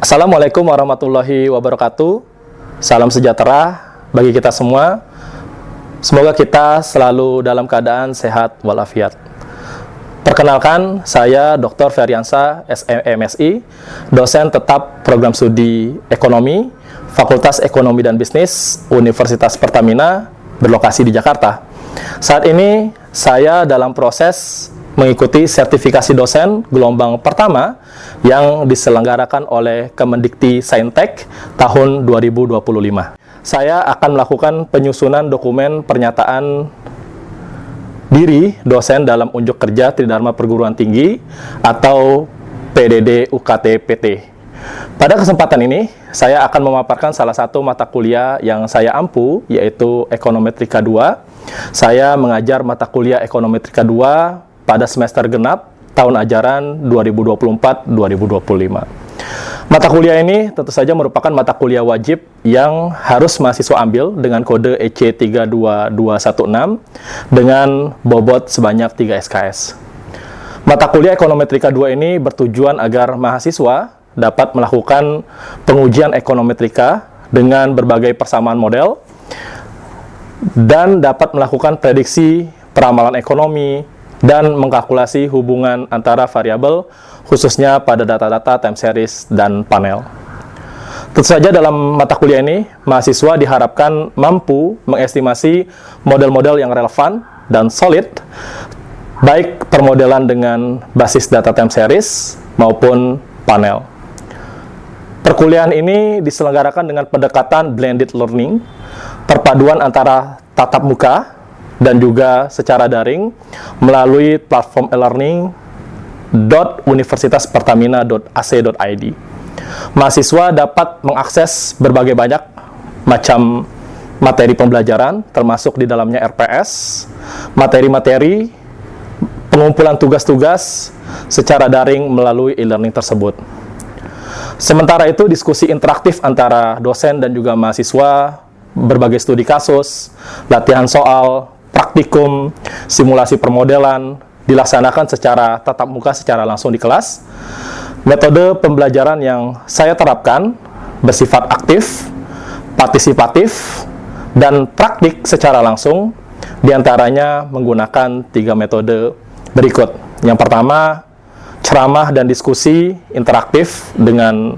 Assalamualaikum warahmatullahi wabarakatuh. Salam sejahtera bagi kita semua. Semoga kita selalu dalam keadaan sehat walafiat. Perkenalkan, saya Dr. Feryansa, MSI, dosen tetap program studi Ekonomi, Fakultas Ekonomi dan Bisnis, Universitas Pertamina, berlokasi di Jakarta. Saat ini, saya dalam proses mengikuti sertifikasi dosen gelombang pertama yang diselenggarakan oleh Kemendikti Saintek tahun 2025. Saya akan melakukan penyusunan dokumen pernyataan diri dosen dalam unjuk kerja Tridharma Perguruan Tinggi atau PDD UKT PT. Pada kesempatan ini, saya akan memaparkan salah satu mata kuliah yang saya ampu, yaitu Ekonometrika 2. Saya mengajar mata kuliah Ekonometrika 2 pada semester genap tahun ajaran 2024-2025. Mata kuliah ini tentu saja merupakan mata kuliah wajib yang harus mahasiswa ambil dengan kode EC 32216 dengan bobot sebanyak 3 SKS. Mata kuliah Ekonometrika 2 ini bertujuan agar mahasiswa dapat melakukan pengujian ekonometrika dengan berbagai persamaan model dan dapat melakukan prediksi peramalan ekonomi dan mengkalkulasi hubungan antara variabel, khususnya pada data-data time series dan panel. Tentu saja dalam mata kuliah ini, mahasiswa diharapkan mampu mengestimasi model-model yang relevan dan solid, baik permodelan dengan basis data time series maupun panel. Perkuliahan ini diselenggarakan dengan pendekatan blended learning, perpaduan antara tatap muka dan juga secara daring melalui platform e-learning.universitaspertamina.ac.id. Mahasiswa dapat mengakses berbagai banyak macam materi pembelajaran, termasuk di dalamnya RPS, materi-materi, pengumpulan tugas-tugas secara daring melalui e-learning tersebut. Sementara itu, diskusi interaktif antara dosen dan juga mahasiswa, berbagai studi kasus, latihan soal, praktikum, simulasi permodelan, dilaksanakan secara tatap muka secara langsung di kelas. Metode pembelajaran yang saya terapkan bersifat aktif, partisipatif, dan praktik secara langsung, diantaranya menggunakan 3 metode berikut. Yang pertama, ceramah dan diskusi interaktif dengan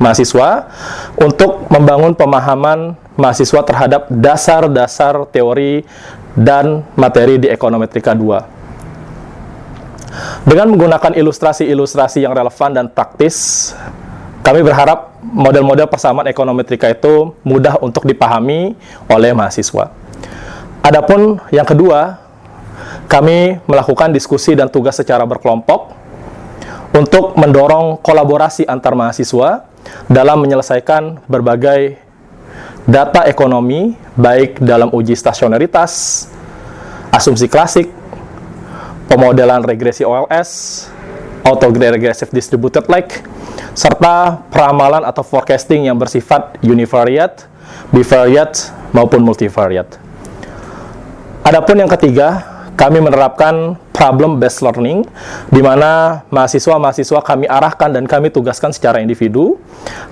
mahasiswa untuk membangun pemahaman mahasiswa terhadap dasar-dasar teori dan materi di Ekonometrika 2. Dengan menggunakan ilustrasi-ilustrasi yang relevan dan praktis, kami berharap model-model persamaan ekonometrika itu mudah untuk dipahami oleh mahasiswa. Adapun yang kedua, kami melakukan diskusi dan tugas secara berkelompok untuk mendorong kolaborasi antar mahasiswa dalam menyelesaikan berbagai data ekonomi, baik dalam uji stasionaritas, asumsi klasik, pemodelan regresi OLS, autoregressive distributed lag, serta peramalan atau forecasting yang bersifat univariate, bivariate, maupun multivariate. Adapun yang ketiga, kami menerapkan problem-based learning, di mana mahasiswa-mahasiswa kami arahkan dan kami tugaskan secara individu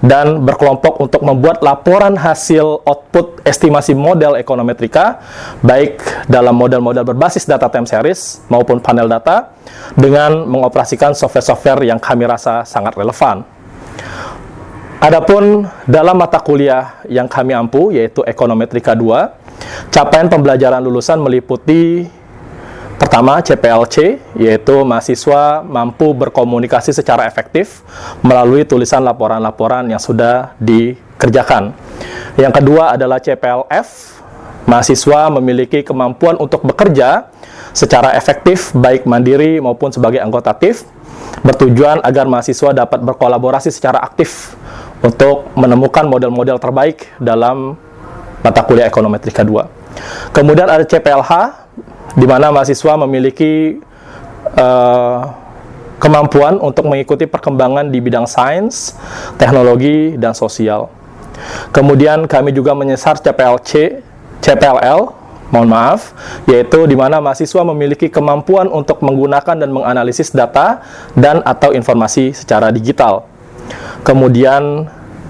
dan berkelompok untuk membuat laporan hasil output estimasi model ekonometrika, baik dalam model-model berbasis data time series maupun panel data, dengan mengoperasikan software-software yang kami rasa sangat relevan. Adapun dalam mata kuliah yang kami ampu, yaitu Ekonometrika 2, capaian pembelajaran lulusan meliputi pertama, CPLC, yaitu mahasiswa mampu berkomunikasi secara efektif melalui tulisan laporan-laporan yang sudah dikerjakan. Yang kedua adalah CPLF, mahasiswa memiliki kemampuan untuk bekerja secara efektif, baik mandiri maupun sebagai anggota TIF, bertujuan agar mahasiswa dapat berkolaborasi secara aktif untuk menemukan model-model terbaik dalam mata kuliah Ekonometrika 2. Kemudian ada CPLH, di mana mahasiswa memiliki kemampuan untuk mengikuti perkembangan di bidang sains, teknologi, dan sosial. Kemudian kami juga menyasar CPLL, yaitu di mana mahasiswa memiliki kemampuan untuk menggunakan dan menganalisis data dan atau informasi secara digital. Kemudian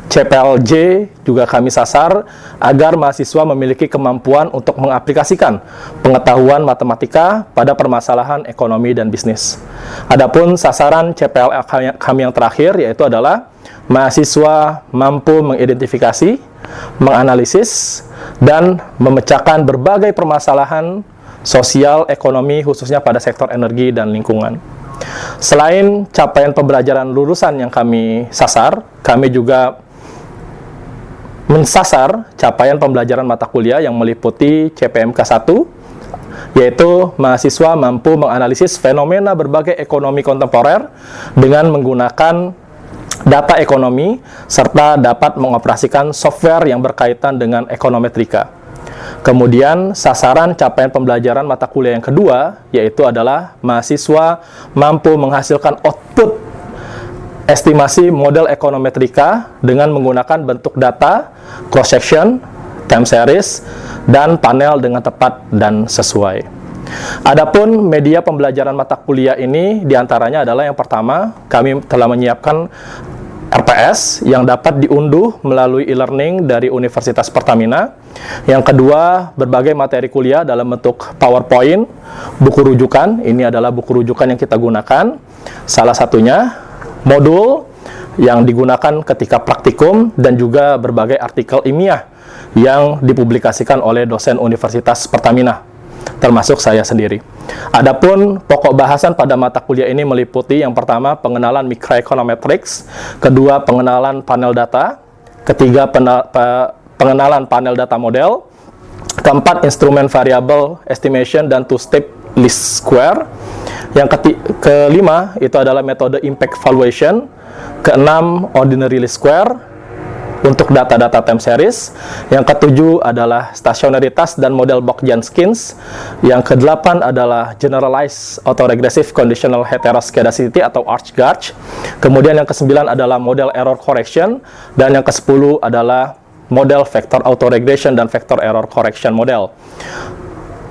CPLJ juga kami sasar agar mahasiswa memiliki kemampuan untuk mengaplikasikan pengetahuan matematika pada permasalahan ekonomi dan bisnis. Adapun sasaran CPL kami yang terakhir yaitu adalah mahasiswa mampu mengidentifikasi, menganalisis, dan memecahkan berbagai permasalahan sosial ekonomi khususnya pada sektor energi dan lingkungan. Selain capaian pembelajaran lulusan yang kami sasar, kami juga mensasar capaian pembelajaran mata kuliah yang meliputi CPMK 1, yaitu mahasiswa mampu menganalisis fenomena berbagai ekonomi kontemporer dengan menggunakan data ekonomi, serta dapat mengoperasikan software yang berkaitan dengan ekonometrika. Kemudian, sasaran capaian pembelajaran mata kuliah yang kedua, yaitu adalah mahasiswa mampu menghasilkan output estimasi model ekonometrika dengan menggunakan bentuk data, cross-section, time series, dan panel dengan tepat dan sesuai. Adapun media pembelajaran mata kuliah ini diantaranya adalah yang pertama, kami telah menyiapkan RPS yang dapat diunduh melalui e-learning dari Universitas Pertamina. Yang kedua, berbagai materi kuliah dalam bentuk PowerPoint, buku rujukan, ini adalah buku rujukan yang kita gunakan. Salah satunya modul yang digunakan ketika praktikum dan juga berbagai artikel ilmiah yang dipublikasikan oleh dosen Universitas Pertamina, termasuk saya sendiri. Adapun pokok bahasan pada mata kuliah ini meliputi yang pertama pengenalan microeconometrics, kedua pengenalan panel data, ketiga pengenalan panel data model, keempat instrumen variable estimation dan two-step least square. Yang kelima itu adalah metode impact valuation, keenam ordinary least square untuk data-data time series, yang ketujuh adalah stationaritas dan model Bok-Janskins, yang kedelapan adalah generalized autoregressive conditional heteroscedasticity atau ArcGarch, kemudian yang kesembilan adalah model error correction, dan yang kesepuluh adalah model vector autoregression dan vector error correction model.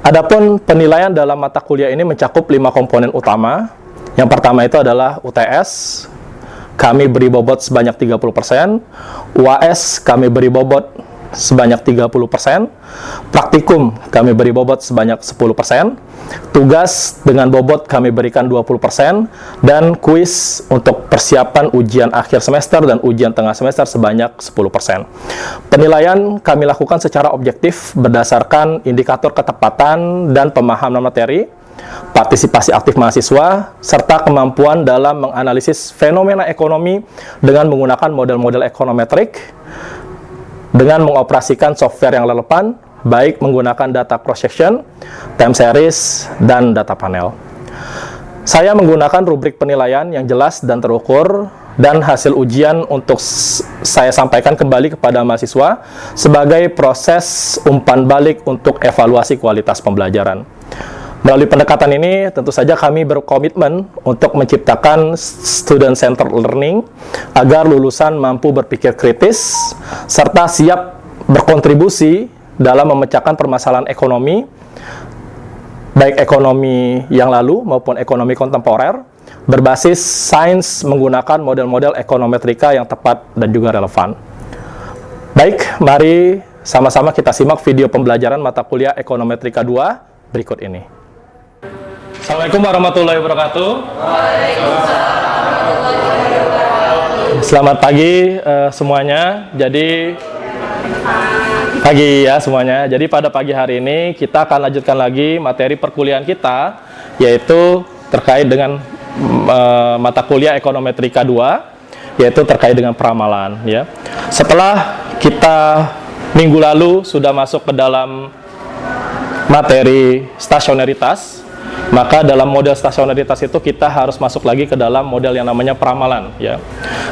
Adapun penilaian dalam mata kuliah ini mencakup 5 komponen utama. Yang pertama itu adalah UTS, kami beri bobot sebanyak 30%, UAS kami beri bobot sebanyak 30%, praktikum kami beri bobot sebanyak 10%, tugas dengan bobot kami berikan 20%, dan kuis untuk persiapan ujian akhir semester dan ujian tengah semester sebanyak 10%. Penilaian kami lakukan secara objektif berdasarkan indikator ketepatan dan pemahaman materi, partisipasi aktif mahasiswa, serta kemampuan dalam menganalisis fenomena ekonomi dengan menggunakan model-model ekonometrik, dengan mengoperasikan software yang relevan, baik menggunakan data cross-section, time series, dan data panel. Saya menggunakan rubrik penilaian yang jelas dan terukur, dan hasil ujian untuk saya sampaikan kembali kepada mahasiswa sebagai proses umpan balik untuk evaluasi kualitas pembelajaran. Melalui pendekatan ini, tentu saja kami berkomitmen untuk menciptakan student-centered learning agar lulusan mampu berpikir kritis, serta siap berkontribusi dalam memecahkan permasalahan ekonomi, baik ekonomi yang lalu maupun ekonomi kontemporer, berbasis sains menggunakan model-model ekonometrika yang tepat dan juga relevan. Baik, mari sama-sama kita simak video pembelajaran mata kuliah Ekonometrika 2 berikut ini. Assalamualaikum warahmatullahi wabarakatuh. Selamat pagi semuanya. Jadi pagi ya semuanya. Jadi pada pagi hari ini kita akan lanjutkan lagi materi perkuliahan kita, yaitu terkait dengan mata kuliah Ekonometrika 2, yaitu terkait dengan peramalan ya. Setelah kita minggu lalu sudah masuk ke dalam materi stasionaritas, maka dalam model stasionaritas itu kita harus masuk lagi ke dalam model yang namanya peramalan ya.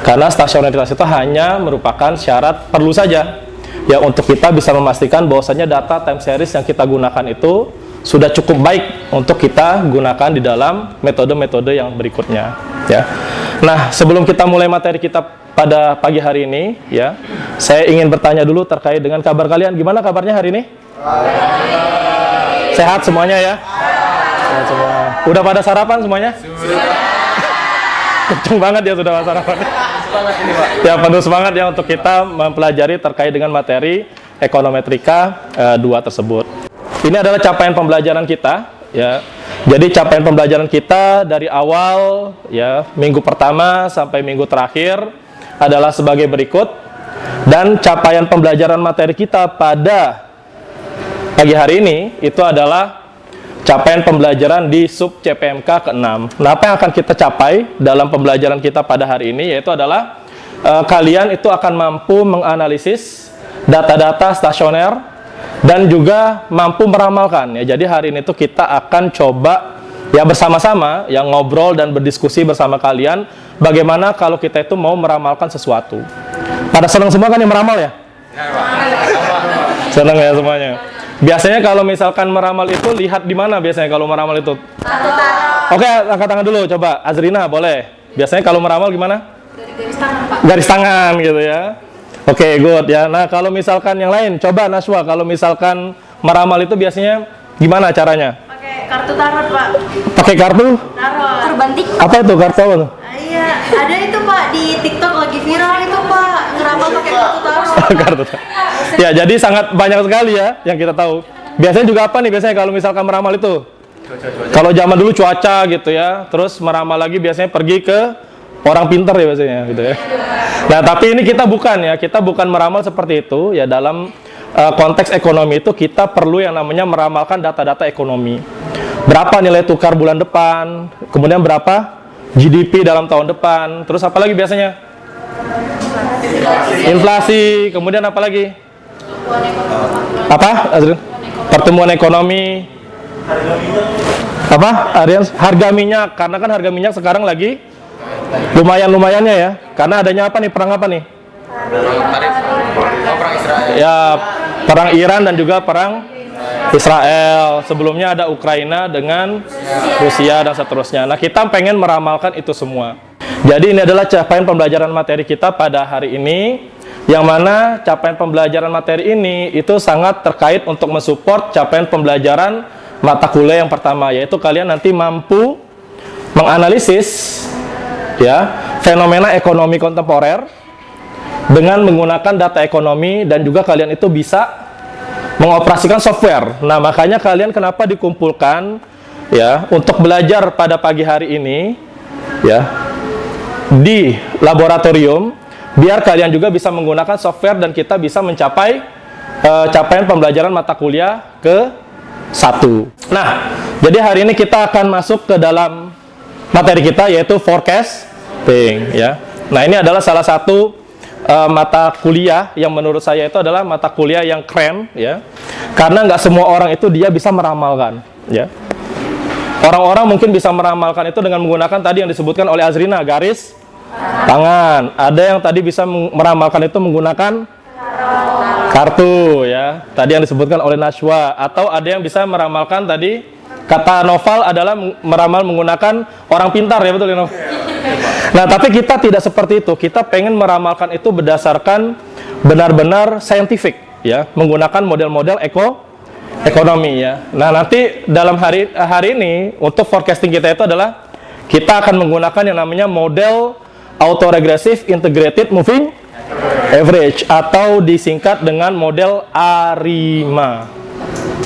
Karena stasionaritas itu hanya merupakan syarat perlu saja ya untuk kita bisa memastikan bahwasanya data time series yang kita gunakan itu sudah cukup baik untuk kita gunakan di dalam metode-metode yang berikutnya ya. Nah, sebelum kita mulai materi kita pada pagi hari ini ya, saya ingin bertanya dulu terkait dengan kabar kalian. Gimana kabarnya hari ini? Sehat semuanya ya? Semua. Udah pada sarapan semuanya? Sudah. Kenceng banget ya sudah sarapan. Ya, penuh semangat ya untuk kita mempelajari terkait dengan materi ekonometrika 2 tersebut. Ini adalah capaian pembelajaran kita ya. Jadi capaian pembelajaran kita dari awal ya, minggu pertama sampai minggu terakhir adalah sebagai berikut. Dan capaian pembelajaran materi kita pada pagi hari ini itu adalah capaian pembelajaran di sub CPMK ke-6. Nah, apa yang akan kita capai dalam pembelajaran kita pada hari ini yaitu adalah kalian itu akan mampu menganalisis data-data stasioner dan juga mampu meramalkan ya. Jadi hari ini tuh kita akan coba ya bersama-sama yang ngobrol dan berdiskusi bersama kalian bagaimana kalau kita itu mau meramalkan sesuatu. Pada senang semua kan yang meramal ya? Senang ya semuanya. Biasanya kalau misalkan meramal itu lihat di mana biasanya kalau meramal itu? Oke, angkat tangan dulu coba. Azrina boleh. Biasanya kalau meramal gimana? Garis tangan, Pak. Garis tangan gitu ya. Oke, good ya. Nah, kalau misalkan yang lain, coba Naswa, kalau misalkan meramal itu biasanya gimana caranya? Pakai kartu tarot, Pak. Pakai kartu? Tarot. Kurban TikTok. Apa itu kartu apa tuh? Iya, ada itu, Pak, di TikTok lagi viral itu, Pak. Ngeramal pakai kartu tarot. Kartu. Ya, jadi sangat banyak sekali ya yang kita tahu. Biasanya juga apa nih biasanya kalau misalkan meramal itu? Kalau zaman dulu cuaca gitu ya. Terus meramal lagi biasanya pergi ke orang pintar ya biasanya gitu ya. Nah, tapi ini kita bukan ya. Kita bukan meramal seperti itu ya. Dalam konteks ekonomi itu kita perlu yang namanya meramalkan data-data ekonomi. Berapa nilai tukar bulan depan, kemudian berapa GDP dalam tahun depan, terus apa lagi biasanya? Inflasi, kemudian apa lagi? Apa, Azrin? Pertumbuhan ekonomi. Apa, Aryan? Harga minyak, karena kan harga minyak sekarang lagi lumayan-lumayannya ya. Karena adanya apa nih, perang apa nih? Perang Israel. Ya, perang Iran dan juga perang Israel. Sebelumnya ada Ukraina dengan Rusia dan seterusnya. Nah, kita pengen meramalkan itu semua. Jadi ini adalah capaian pembelajaran materi kita pada hari ini, yang mana capaian pembelajaran materi ini itu sangat terkait untuk mensupport capaian pembelajaran mata kuliah yang pertama, yaitu kalian nanti mampu menganalisis ya fenomena ekonomi kontemporer dengan menggunakan data ekonomi, dan juga kalian itu bisa mengoperasikan software. Nah, makanya kalian kenapa dikumpulkan ya untuk belajar pada pagi hari ini ya di laboratorium, biar kalian juga bisa menggunakan software dan kita bisa mencapai capaian pembelajaran mata kuliah ke-1. Nah, jadi hari ini kita akan masuk ke dalam materi kita yaitu forecasting ya. Nah, ini adalah salah satu mata kuliah yang menurut saya itu adalah mata kuliah yang keren ya, karena nggak semua orang itu dia bisa meramalkan ya. Orang-orang mungkin bisa meramalkan itu dengan menggunakan tadi yang disebutkan oleh Azrina, garis tangan. Ada yang tadi bisa meramalkan itu menggunakan kartu ya, tadi yang disebutkan oleh Nashwa. Atau ada yang bisa meramalkan tadi, kata Noval adalah meramal menggunakan orang pintar ya, betul ya Noval? Nah, tapi kita tidak seperti itu. Kita pengen meramalkan itu berdasarkan benar-benar scientific ya, menggunakan model-model ekonomi ya. Nah, nanti dalam hari ini untuk forecasting kita itu adalah kita akan menggunakan yang namanya model autoregressive integrated moving average, atau disingkat dengan model ARIMA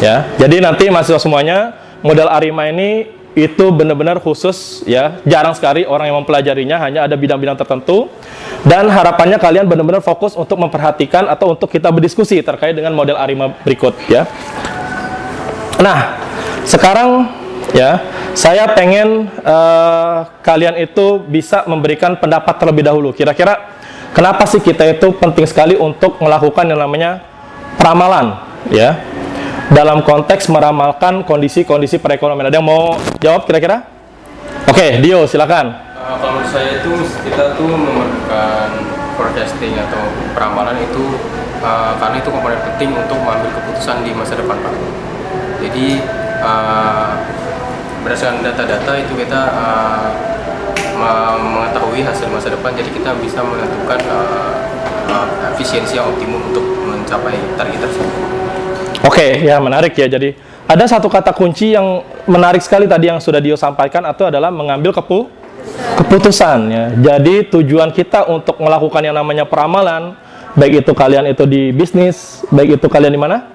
ya. Jadi nanti mahasiswa semuanya, model ARIMA ini itu benar-benar khusus ya, jarang sekali orang yang mempelajarinya, hanya ada bidang-bidang tertentu, dan harapannya kalian benar-benar fokus untuk memperhatikan atau untuk kita berdiskusi terkait dengan model ARIMA berikut ya. Nah, sekarang ya saya pengen kalian itu bisa memberikan pendapat terlebih dahulu. Kira-kira kenapa sih kita itu penting sekali untuk melakukan yang namanya peramalan ya, dalam konteks meramalkan kondisi-kondisi perekonomian. Ada yang mau jawab kira-kira? Oke, Dio silakan. Kalau menurut saya itu kita tuh memerlukan forecasting atau peramalan itu karena itu komponen penting untuk mengambil keputusan di masa depan, Pak. Jadi berdasarkan data-data itu kita mengetahui hasil masa depan, jadi kita bisa menentukan efisiensi yang optimum untuk mencapai target tersebut. Oke, ya menarik ya. Jadi ada satu kata kunci yang menarik sekali tadi yang sudah Dio sampaikan, itu adalah mengambil keputusan ya. Jadi tujuan kita untuk melakukan yang namanya peramalan, baik itu kalian itu di bisnis, baik itu kalian di mana?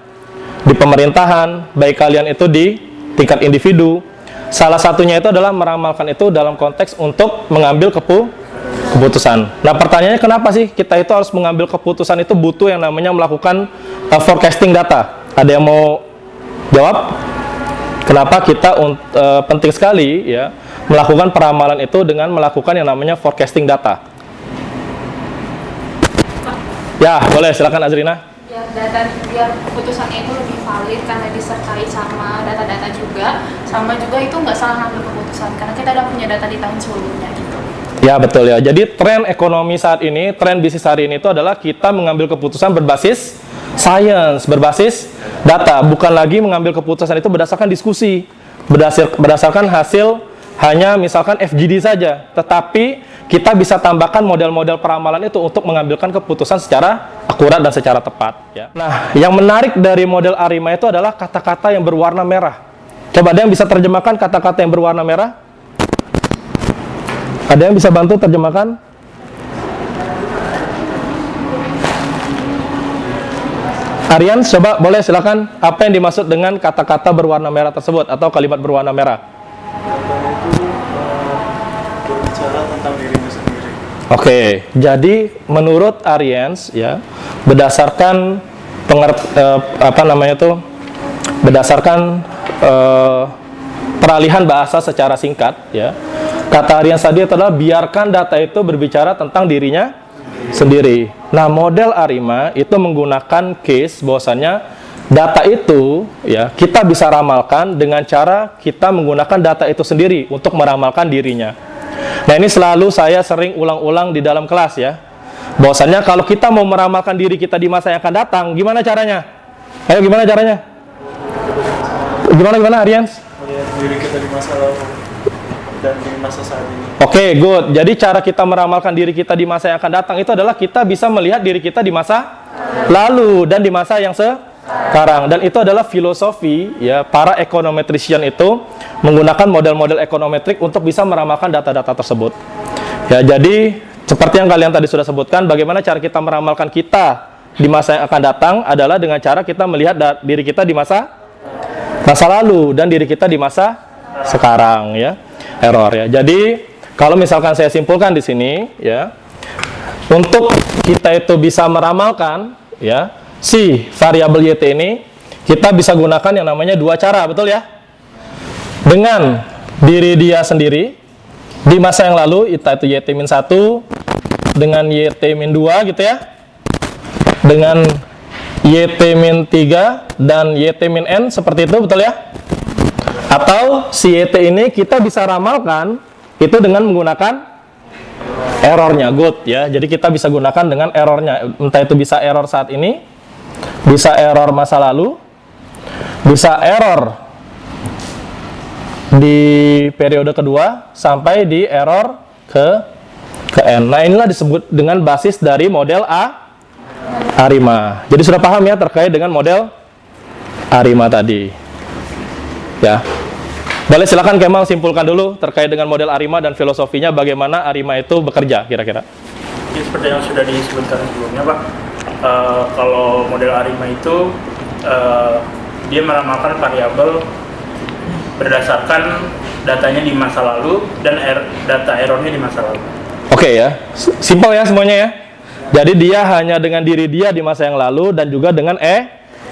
Di pemerintahan, baik kalian itu di tingkat individu. Salah satunya itu adalah meramalkan itu dalam konteks untuk mengambil keputusan. Nah, pertanyaannya kenapa sih kita itu harus mengambil keputusan itu butuh yang namanya melakukan forecasting data? Ada yang mau jawab? Kenapa kita penting sekali ya melakukan peramalan itu dengan melakukan yang namanya forecasting data? Ya, boleh, silakan Azrina. Biar keputusannya itu lebih valid karena disertai sama data-data juga, sama juga itu nggak salah ngambil keputusan karena kita udah punya data di tahun sebelumnya gitu. Ya, betul ya. Jadi tren ekonomi saat ini, tren bisnis hari ini itu adalah kita mengambil keputusan berbasis science, berbasis data, bukan lagi mengambil keputusan itu berdasarkan diskusi, berdasarkan hasil hanya misalkan FGD saja, tetapi kita bisa tambahkan model-model peramalan itu untuk mengambilkan keputusan secara akurat dan secara tepat ya. Nah, yang menarik dari model ARIMA itu adalah kata-kata yang berwarna merah. Coba ada yang bisa terjemahkan kata-kata yang berwarna merah? Ada yang bisa bantu terjemahkan? Aryan, coba boleh silakan. Apa yang dimaksud dengan kata-kata berwarna merah tersebut atau kalimat berwarna merah? Berbicara tentang dirimu sendiri. Oke, jadi menurut Aryans ya, berdasarkan berdasarkan peralihan bahasa secara singkat ya, kata Aryans tadi adalah biarkan data itu berbicara tentang dirinya sendiri. Nah, model ARIMA itu menggunakan case bahwasannya data itu ya kita bisa ramalkan dengan cara kita menggunakan data itu sendiri untuk meramalkan dirinya. Nah, ini selalu saya sering ulang-ulang di dalam kelas ya. Bahwasannya kalau kita mau meramalkan diri kita di masa yang akan datang, gimana caranya? Ayo, gimana caranya? Gimana Aryans? Melihat diri kita di masa lalu dan di masa saat ini. Oke, good. Jadi cara kita meramalkan diri kita di masa yang akan datang itu adalah kita bisa melihat diri kita di masa lalu dan di masa yang sekarang. Dan itu adalah filosofi ya para ekonometrician itu menggunakan model-model ekonometrik untuk bisa meramalkan data-data tersebut. Ya, jadi seperti yang kalian tadi sudah sebutkan, bagaimana cara kita meramalkan kita di masa yang akan datang adalah dengan cara kita melihat diri kita di masa lalu dan diri kita di masa sekarang ya. Error ya. Jadi kalau misalkan saya simpulkan di sini ya, untuk kita itu bisa meramalkan ya si variabel YT ini, kita bisa gunakan yang namanya dua cara, betul ya? Dengan diri dia sendiri di masa yang lalu, itu YT-1 dengan YT-2 gitu ya, dengan YT-3 dan YT-N seperti itu, betul ya? Atau si YT ini kita bisa ramalkan itu dengan menggunakan errornya, good ya. Jadi kita bisa gunakan dengan errornya, entah itu bisa error saat ini, bisa error masa lalu, bisa error di periode kedua sampai di error ke N. Nah, inilah disebut dengan basis dari model ARIMA. Jadi sudah paham ya terkait dengan model ARIMA tadi ya. Boleh silakan Kemal simpulkan dulu terkait dengan model ARIMA dan filosofinya, bagaimana ARIMA itu bekerja kira-kira. Ya, seperti yang sudah disebutkan sebelumnya Pak, kalau model ARIMA itu dia meramalkan variabel berdasarkan datanya di masa lalu dan data errornya di masa lalu. Oke ya, simpel ya semuanya ya. Jadi dia hanya dengan diri dia di masa yang lalu dan juga dengan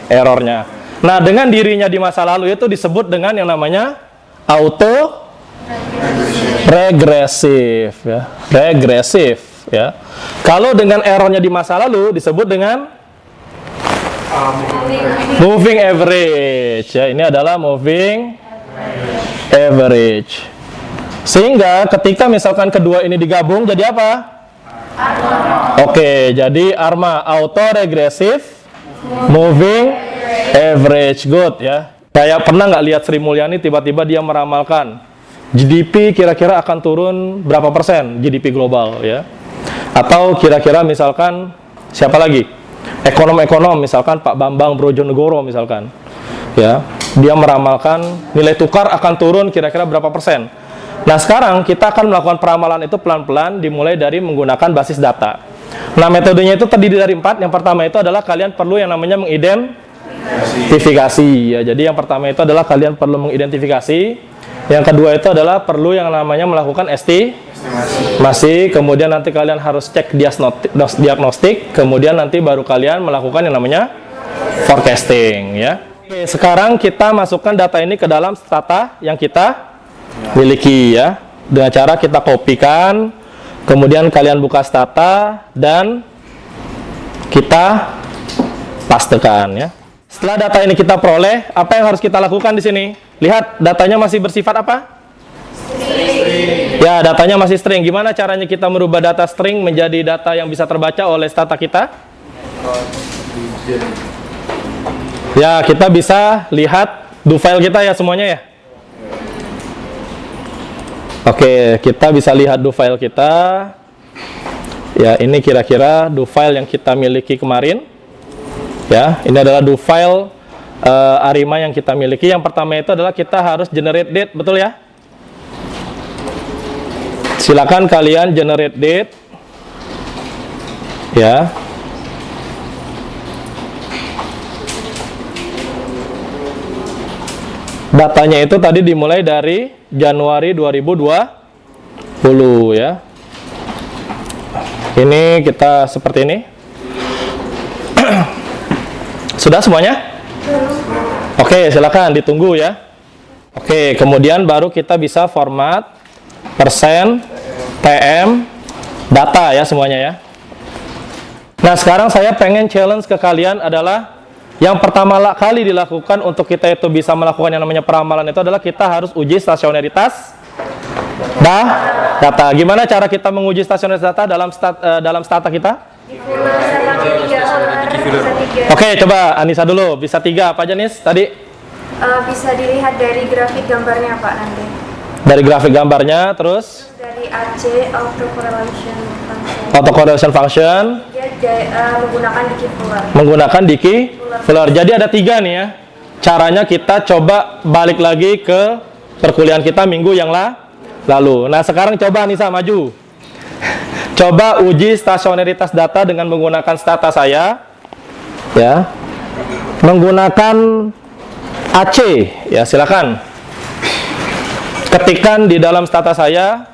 errornya. Nah, dengan dirinya di masa lalu itu disebut dengan yang namanya auto regresif ya. Regresif ya. Kalau dengan errornya di masa lalu disebut dengan moving average ya. Ini adalah moving average. Sehingga ketika misalkan kedua ini digabung jadi apa? Oke, jadi ARMA, auto regresif moving average, good ya. Kayak pernah nggak lihat Sri Mulyani tiba-tiba dia meramalkan GDP kira-kira akan turun berapa persen GDP global ya. Atau kira-kira misalkan siapa lagi? Ekonom-ekonom misalkan Pak Bambang Brojonegoro misalkan. Ya, dia meramalkan nilai tukar akan turun kira-kira berapa persen. Nah, sekarang kita akan melakukan peramalan itu pelan-pelan dimulai dari menggunakan basis data. Nah, metodenya itu terdiri dari 4. Yang pertama itu adalah kalian perlu yang namanya mengidentifikasi. Ya, jadi yang pertama itu adalah kalian perlu mengidentifikasi. Yang kedua itu adalah perlu yang namanya melakukan estimasi. Kemudian nanti kalian harus cek diagnostik. Kemudian nanti baru kalian melakukan yang namanya forecasting. Ya. Oke, sekarang kita masukkan data ini ke dalam data yang kita miliki ya. Dengan cara kita kopikan, kemudian kalian buka stata dan kita pastekan ya. Setelah data ini kita peroleh, apa yang harus kita lakukan di sini? Lihat, datanya masih bersifat apa? String. Ya, datanya masih string. Gimana caranya kita merubah data string menjadi data yang bisa terbaca oleh stata kita? Ya, kita bisa lihat do file kita ya semuanya ya. Oke, kita bisa lihat do file kita. Ya, ini kira-kira do file yang kita miliki kemarin. Ya, ini adalah do file Arima yang kita miliki. Yang pertama itu adalah kita harus generate date, betul ya? Silakan kalian generate date. Ya. Datanya itu tadi dimulai dari Januari 2020 ya. Ini kita seperti ini. Sudah semuanya? Oke, silakan ditunggu ya. Oke, kemudian baru kita bisa format persen TM data ya semuanya ya. Nah, sekarang saya pengen challenge ke kalian adalah yang pertama kali dilakukan untuk kita itu bisa melakukan yang namanya peramalan itu adalah kita harus uji stasionaritas data. Gimana cara kita menguji stasionaritas data dalam stata kita? Oke, coba Anissa dulu. Bisa 3 apa aja nih tadi? Bisa dilihat dari grafik gambarnya Pak nanti. Dari grafik gambarnya, terus? Dari AC, autocorrelation function. Autocorrelation function. Dia menggunakan Dickey-Fuller. Menggunakan Dickey-Fuller. Jadi ada 3 nih ya. Caranya kita coba balik lagi ke perkuliahan kita minggu yang lalu. Nah, sekarang coba Anissa maju. Coba uji stasionaritas data dengan menggunakan stata saya. Ya. Menggunakan AC. Ya, silakan. Ketikkan di dalam stata saya.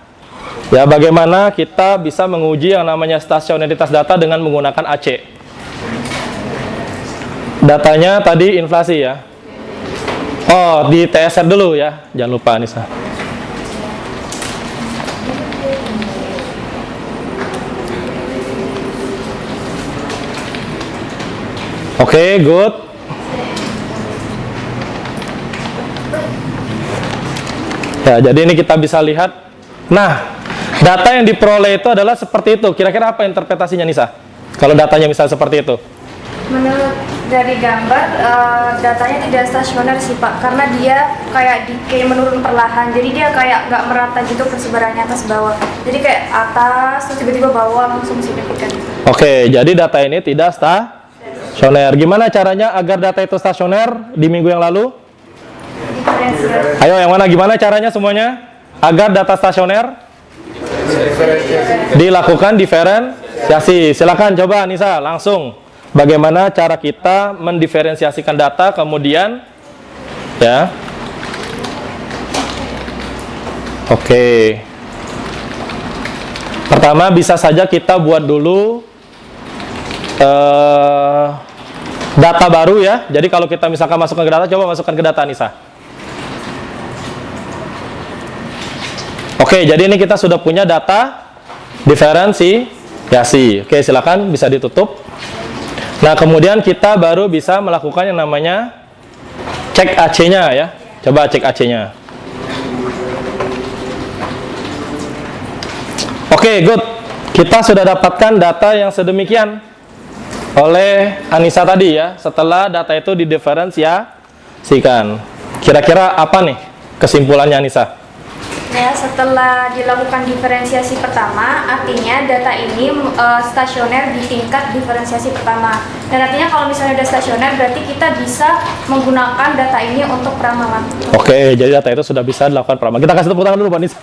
Ya, bagaimana kita bisa menguji yang namanya stasionaritas data dengan menggunakan AC. Datanya tadi inflasi ya. Oh, di TSR dulu ya. Jangan lupa Anissa. Oke, good. Ya, jadi ini kita bisa lihat. Nah, data yang diperoleh itu adalah seperti itu. Kira-kira apa interpretasinya Nisa? Kalau datanya misalnya seperti itu. Menurut dari gambar, datanya tidak stasioner sih Pak, karena dia kayak decay menurun perlahan. Jadi dia kayak nggak merata gitu persebarannya atas bawah. Jadi kayak atas, terus tiba-tiba bawah langsung signifikan. Oke, jadi data ini tidak stasioner. Gimana caranya agar data itu stasioner di minggu yang lalu? Ayo, yang mana? Gimana caranya semuanya? Agar data stasioner dilakukan diferensiasi. Silakan coba Nisa langsung. Bagaimana cara kita mendiferensiasikan data kemudian ya. Oke. Pertama bisa saja kita buat dulu data baru ya. Jadi kalau kita misalkan masukkan ke data, coba masukkan ke data Nisa. Oke, jadi ini kita sudah punya data diferensiasi. Oke, silakan bisa ditutup. Nah, kemudian kita baru bisa melakukan yang namanya cek AC-nya ya. Coba cek AC-nya. Oke, good. Kita sudah dapatkan data yang sedemikian oleh Anissa tadi ya. Setelah data itu didiferensiasikan. Kira-kira apa nih kesimpulannya Anissa? Ya, setelah dilakukan diferensiasi pertama, artinya data ini stasioner di tingkat diferensiasi pertama. Dan artinya kalau misalnya udah stasioner, berarti kita bisa menggunakan data ini untuk peramalan. Oke, jadi data itu sudah bisa dilakukan peramalan. Kita kasih tepuk tangan dulu, Mbak Nisa.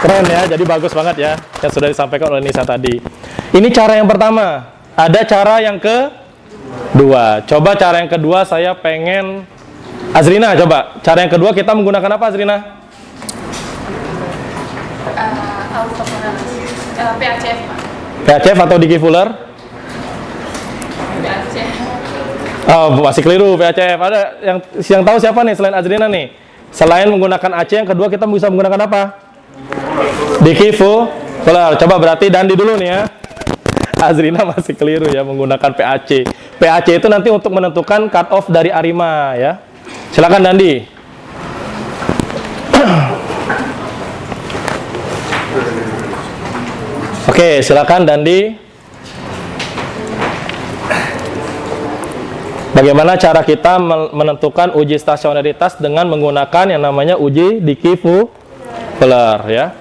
Keren ya, jadi bagus banget ya yang sudah disampaikan oleh Nisa tadi. Ini cara yang pertama. Ada cara yang kedua. Coba cara yang kedua saya pengen Azrina, coba. Cara yang kedua kita menggunakan apa, Azrina? PACF, Pak. PACF atau Diki Fuller? PACF. Oh, masih keliru PACF. Ada yang tahu siapa nih selain Azrina nih? Selain menggunakan AC, yang kedua kita bisa menggunakan apa? Diki Fuller. Coba berarti Dandi dulu nih ya. Azrina masih keliru ya menggunakan PAC. PAC itu nanti untuk menentukan cut off dari Arima ya. Silakan Dandi. Oke, silakan Dandi. Bagaimana cara kita menentukan uji stasionaritas dengan menggunakan yang namanya uji Diki Fuller ya.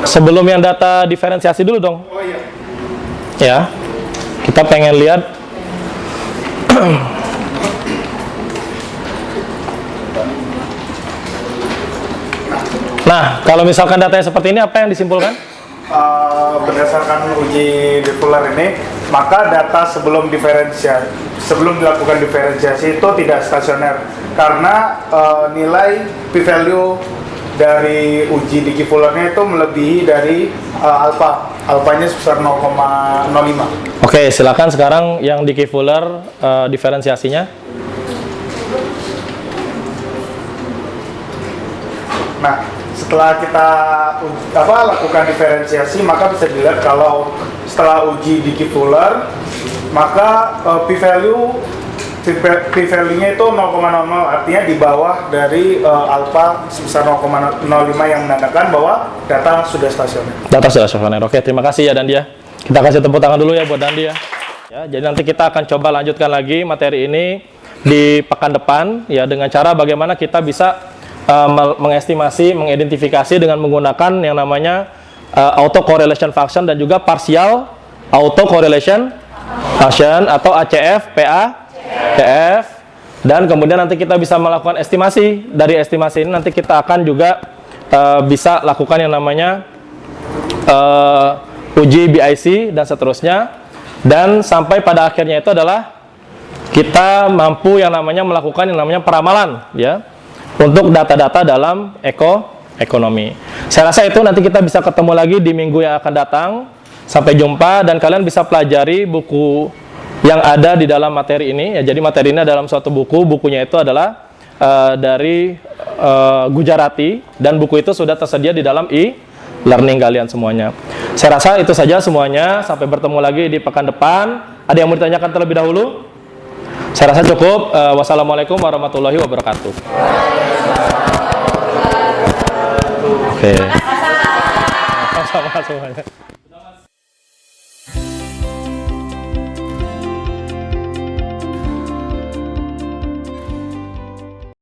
Sebelum yang data diferensiasi dulu dong. Oh iya. Ya. Kita pengen lihat Nah, kalau misalkan datanya seperti ini, apa yang disimpulkan? Berdasarkan uji Fuller ini, maka data sebelum dilakukan diferensiasi itu tidak stasioner karena nilai p-value dari uji Diki Fullernya itu melebihi dari alpanya sebesar 0,05. Oke, silakan sekarang yang Diki Fuller diferensiasinya. Nah, setelah kita lakukan diferensiasi, maka bisa dilihat kalau setelah uji Diki Fuller, maka p-value-nya itu 0,00, artinya di bawah dari alpha sebesar 0,05 yang menandakan bahwa data sudah stasioner. Data sudah stasioner. Oke, terima kasih ya Dandi ya. Kita kasih tepuk tangan dulu ya buat Dandi ya. Ya, jadi nanti kita akan coba lanjutkan lagi materi ini di pekan depan ya dengan cara bagaimana kita bisa mengestimasi, mengidentifikasi dengan menggunakan yang namanya auto correlation function dan juga partial auto correlation function atau ACF, PACF, dan kemudian nanti kita bisa melakukan estimasi. Dari estimasi ini nanti kita akan juga bisa lakukan yang namanya uji BIC dan seterusnya, dan sampai pada akhirnya itu adalah kita mampu yang namanya melakukan yang namanya peramalan ya untuk data-data dalam ekonomi. Saya rasa itu nanti kita bisa ketemu lagi di minggu yang akan datang. Sampai jumpa, dan kalian bisa pelajari buku yang ada di dalam materi ini ya. Jadi materi ini dalam suatu buku, bukunya itu adalah dari Gujarati, dan buku itu sudah tersedia di dalam e-learning kalian semuanya. Saya rasa itu saja semuanya. Sampai bertemu lagi di pekan depan. Ada yang mau ditanyakan terlebih dahulu? Saya rasa cukup. Wassalamualaikum warahmatullahi wabarakatuh. Oke. Sama semuanya.